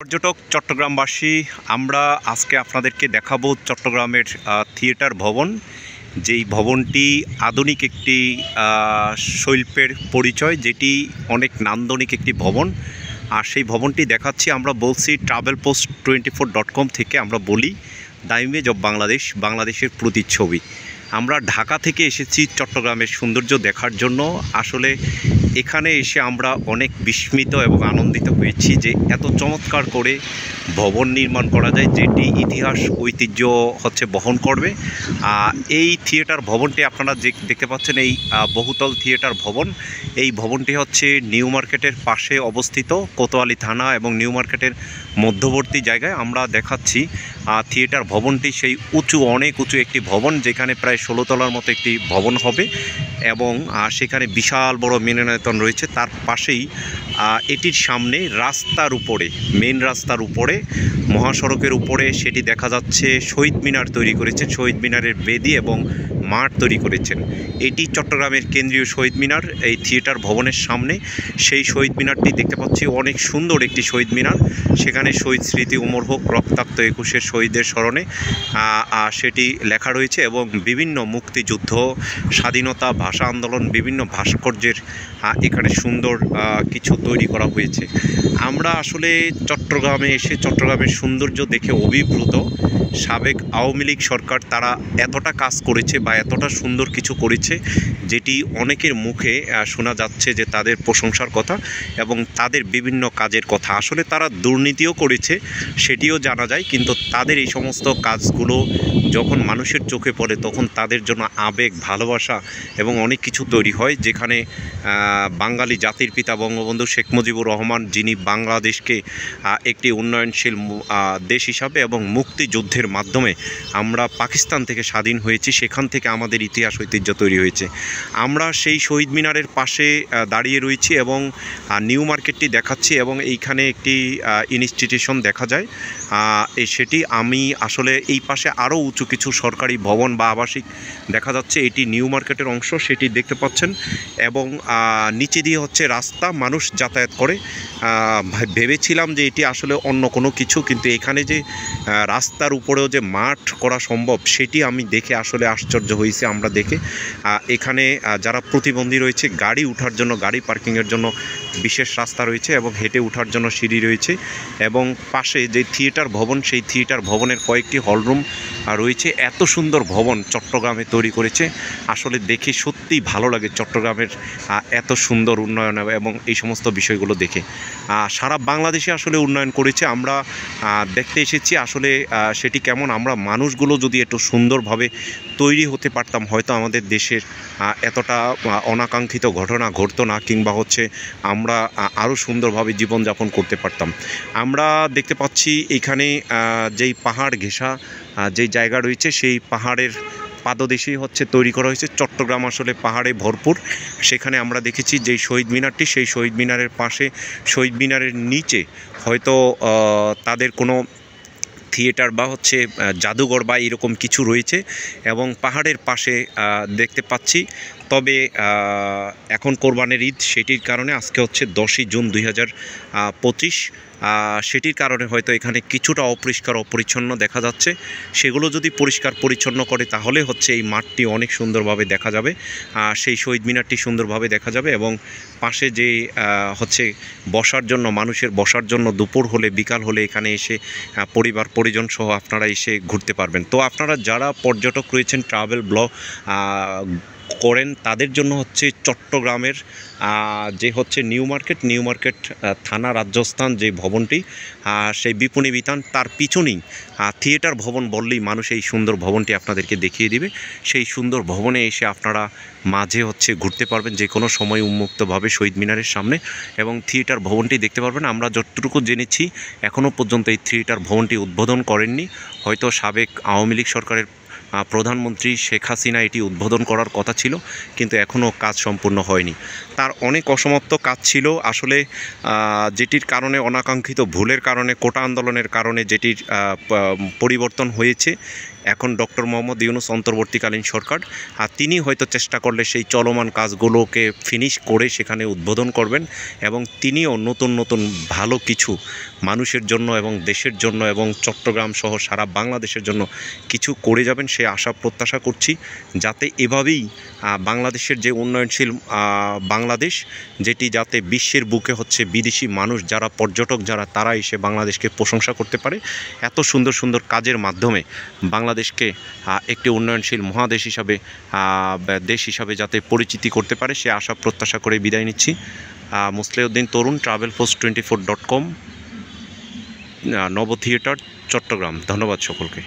পর্যটক চট্টগ্রামবাসী, আমরা আজকে আপনাদেরকে দেখাবো চট্টগ্রামের থিয়েটার ভবন। যেই ভবনটি আধুনিক একটি শিল্পের পরিচয়, যেটি অনেক নান্দনিক একটি ভবন। আর সেই ভবনটি দেখাচ্ছি, আমরা বলছি travelpost24.com থেকে আমরা বলি দ্য ইমেজ অফ বাংলাদেশ, বাংলাদেশের প্রতিচ্ছবি। আমরা ঢাকা থেকে এসেছি চট্টগ্রামের সৌন্দর্য দেখার জন্য। আসলে এখানে এসে আমরা অনেক বিস্মিত এবং আনন্দিত হয়েছি যে এত চমৎকার করে ভবন নির্মাণ করা যায়, যেটি ইতিহাস ঐতিহ্য বহন করবে। এই থিয়েটার ভবনটি আপনারা যে দেখতে পাচ্ছেন, এই বহুতল থিয়েটার ভবন, এই ভবনটি হচ্ছে নিউ মার্কেটের পাশে অবস্থিত, কোতোয়ালি থানা এবং নিউ মার্কেটের মধ্যবর্তী জায়গায় আমরা দেখাচ্ছি। থিয়েটার ভবনটি সেই অনেক উঁচু একটি ভবন, যেখানে প্রায় 16 তলার মতো একটি ভবন হবে এবং সেখানে বিশাল বড় মিলনায়তন রয়েছে। তার পাশেই এটির সামনে রাস্তার উপরে, মেন রাস্তার উপরে, মহাসড়কের উপরে সেটি দেখা যাচ্ছে শহীদ মিনার তৈরি করেছেন, শহীদ মিনারের বেদি এবং মাঠ তৈরি করেছেন। এটি চট্টগ্রামের কেন্দ্রীয় শহীদ মিনার, এই থিয়েটার ভবনের সামনে সেই শহীদ মিনারটি দেখতে পাচ্ছি। অনেক সুন্দর একটি শহীদ মিনার, সেখানে শহীদ স্মৃতি উমর হোক, রক্তাক্ত 21-এর শহীদদের স্মরণে সেটি লেখা রয়েছে এবং বিভিন্ন মুক্তিযুদ্ধ, স্বাধীনতা, ভাষা আন্দোলন, বিভিন্ন ভাস্কর্যের এখানে সুন্দর কিছু তৈরি করা হয়েছে। আমরা আসলে চট্টগ্রামে এসে চট্টগ্রামের সৌন্দর্য দেখে অভিভূত। সাবেক আওয়ামী লীগ সরকার তারা এতটা কাজ করেছে বা এতটা সুন্দর কিছু করেছে, যেটি অনেকের মুখে শোনা যাচ্ছে যে তাদের প্রশংসার কথা এবং তাদের বিভিন্ন কাজের কথা। আসলে তারা দুর্নীতিও করেছে, সেটিও জানা যায়, কিন্তু তাদের এই সমস্ত কাজগুলো যখন মানুষের চোখে পড়ে তখন তাদের জন্য আবেগ, ভালোবাসা এবং অনেক কিছু তৈরি হয়। যেখানে বাঙালি জাতির পিতা বঙ্গবন্ধু শেখ মুজিবুর রহমান, যিনি বাংলাদেশকে একটি উন্নয়নশীল দেশ হিসাবে এবং মুক্তিযুদ্ধের মাধ্যমে আমরা পাকিস্তান থেকে স্বাধীন হয়েছি, সেখান থেকে আমাদের ইতিহাস ঐতিহ্য তৈরি হয়েছে। আমরা সেই শহীদ মিনারের পাশে দাঁড়িয়ে রয়েছি এবং নিউ মার্কেটটি দেখাচ্ছি এবং এইখানে একটি ইনস্টিটিউশন দেখা যায়। সেটি আমি আসলে এই পাশে আরও উঁচু কিছু সরকারি ভবন বা আবাসিক দেখা যাচ্ছে। এটি নিউ মার্কেটের অংশ, সেটি দেখতে পাচ্ছেন এবং নিচে দিয়ে রাস্তা, মানুষ যাতায়াত করে। ভেবেছিলাম যে এটি আসলে অন্য কোনো কিছু, কিন্তু এখানে যে রাস্তার উপরেও যে মাঠ করা সম্ভব, সেটি আমি দেখে আসলে আশ্চর্য হয়েছি। আমরা দেখে এখানে যারা প্রতিবন্ধী রয়েছে, গাড়ি ওঠার জন্য, গাড়ি পার্কিংয়ের জন্য বিশেষ রাস্তা রয়েছে এবং হেঁটে ওঠার জন্য সিঁড়ি রয়েছে এবং পাশে যে থিয়েটার ভবন, সেই থিয়েটার ভবনের কয়েকটি হলরুম রয়েছে। এত সুন্দর ভবন চট্টগ্রামে তৈরি করেছে, আসলে দেখে সত্যিই ভালো লাগে চট্টগ্রামের এত সুন্দর উন্নয়ন এবং এই সমস্ত বিষয়গুলো দেখে। সারা বাংলাদেশে আসলে উন্নয়ন করেছে, আমরা দেখতে এসেছি আসলে সেটি কেমন। আমরা মানুষগুলো যদি একটু সুন্দরভাবে তৈরি হতে পারতাম, হয়তো আমাদের দেশের এতটা অনাকাঙ্ক্ষিত ঘটনা ঘটতো না, কিংবা আমরা আরও সুন্দরভাবে জীবনযাপন করতে পারতাম। আমরা দেখতে পাচ্ছি এখানে যেই পাহাড় ঘেঁষা যেই জায়গা রয়েছে, সেই পাহাড়ের পাদদেশেই তৈরি করা হয়েছে। চট্টগ্রাম আসলে পাহাড়ে ভরপুর। সেখানে আমরা দেখেছি যেই শহীদ মিনারটি, সেই শহীদ মিনারের পাশে, শহীদ মিনারের নিচে হয়তো তাদের কোনো থিয়েটার বা জাদুঘর বা এরকম কিছু রয়েছে এবং পাহাড়ের পাশে দেখতে পাচ্ছি। তবে এখন কোরবানির ঈদ, সেটির কারণে আজকে 10ই জুন 2025, সেটির কারণে হয়তো এখানে কিছুটা অপরিষ্কার অপরিচ্ছন্ন দেখা যাচ্ছে। সেগুলো যদি পরিষ্কার পরিচ্ছন্ন করে তাহলে এই মাঠটি অনেক সুন্দরভাবে দেখা যাবে, সেই শহীদ মিনারটি সুন্দরভাবে দেখা যাবে এবং পাশে যে বসার জন্য, মানুষের বসার জন্য দুপুর হলে, বিকাল হলে এখানে এসে পরিবার পরিজন সহ আপনারা এসে ঘুরতে পারবেন। তো আপনারা যারা পর্যটক রয়েছেন, ট্রাভেল ব্লগ করেন, তাদের জন্য চট্টগ্রামের যে নিউ মার্কেট থানা, রাজস্থান যে ভবনটি, সেই বিপণী বিতান, তার পিছনেই থিয়েটার ভবন বললেই মানুষ এই সুন্দর ভবনটি আপনাদেরকে দেখিয়ে দিবে। সেই সুন্দর ভবনে এসে আপনারা মাঝে ঘুরতে পারবেন যে কোনো সময় উন্মুক্তভাবে শহীদ মিনারের সামনে এবং থিয়েটার ভবনটি দেখতে পারবেন। আমরা যতটুকু জেনেছি এখনও পর্যন্ত এই থিয়েটার ভবনটি উদ্বোধন করেননি। হয়তো সাবেক আওয়ামী লীগ সরকারের প্রধানমন্ত্রী শেখ হাসিনা এটি উদ্বোধন করার কথা ছিল, কিন্তু এখনও কাজ সম্পূর্ণ হয়নি। তার অনেক অসমাপ্ত কাজ ছিল আসলে, যেটির কারণে অনাকাঙ্ক্ষিত ভুলের কারণে, কোটা আন্দোলনের কারণে যেটির পরিবর্তন হয়েছে। এখন ডক্টর মোহাম্মদ ইউনূস অন্তর্বর্তীকালীন সরকার, আর তিনি হয়তো চেষ্টা করলে সেই চলমান কাজগুলোকে ফিনিশ করে সেখানে উদ্বোধন করবেন এবং তিনিও নতুন নতুন ভালো কিছু মানুষের জন্য এবং দেশের জন্য এবং চট্টগ্রাম সহ সারা বাংলাদেশের জন্য কিছু করে যাবেন সে আশা প্রত্যাশা করছি, যাতে এভাবেই বাংলাদেশের যে উন্নয়নশীল বাংলাদেশ, যেটি যাতে বিশ্বের বুকে হচ্ছে বিদেশি মানুষ যারা পর্যটক যারা তারা এসে বাংলাদেশকে প্রশংসা করতে পারে, এত সুন্দর সুন্দর কাজের মাধ্যমে বাংলাদেশকে একটি উন্নয়নশীল মহাদেশ হিসাবে দেশ হিসাবে যাতে পরিচিতি করতে পারে সে আশা প্রত্যাশা করে বিদায় নিচ্ছি। মুসলিউদ্দিন তরুণ, travelpost24.com, নব থিয়েটার, চট্টগ্রাম। ধন্যবাদ সকলকে।